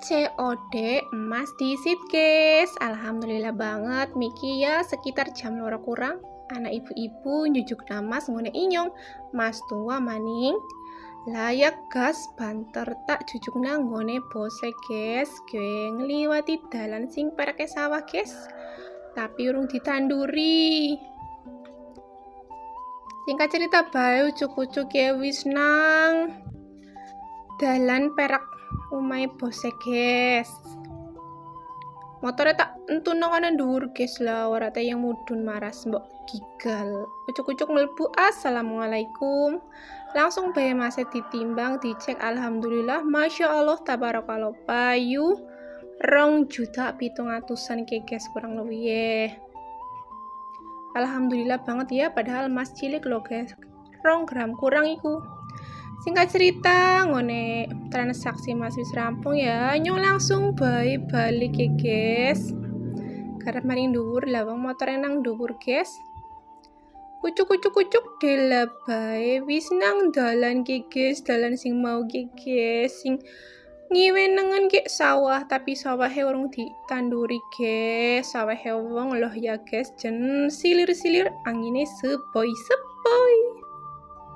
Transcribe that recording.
COD emas disit guys. Alhamdulillah banget Miki ya sekitar jam 2 kurang anak ibu-ibu nyujuk namas ngone inyong mas tua maning layak gas banter tak jujuk ngone bose guys gue ngliwati dalan sing parake sawah guys tapi urung ditanduri. Singkat cerita bae ucuk-ucuk ya wis nang dalan perak umai bose guys. Motornya tak entuno kanan dhuwur guys lah warate yang mudun maras mbok gigal. Ucuk-ucuk mlebu assalamualaikum. Langsung bae mase ditimbang dicek alhamdulillah masya Allah tabarakallah payu 2.700.000 guys kurang lebih ya. Alhamdulillah banget ya padahal mas cilik lo guys 2 gram kurang iku. Singkat cerita ngone transaksi masih rampung ya nyong langsung bae balik ya guys karena maring dhuwur lawang motor nang dhuwur guys kucuk dela bae wis nang dalan ki guys dalan sing mau ki guys sing ngiwenengen ki sawah tapi sawahe urung ditanduri guys sawahe wong loh ya guys jen silir-silir angine sepoi-sepoi.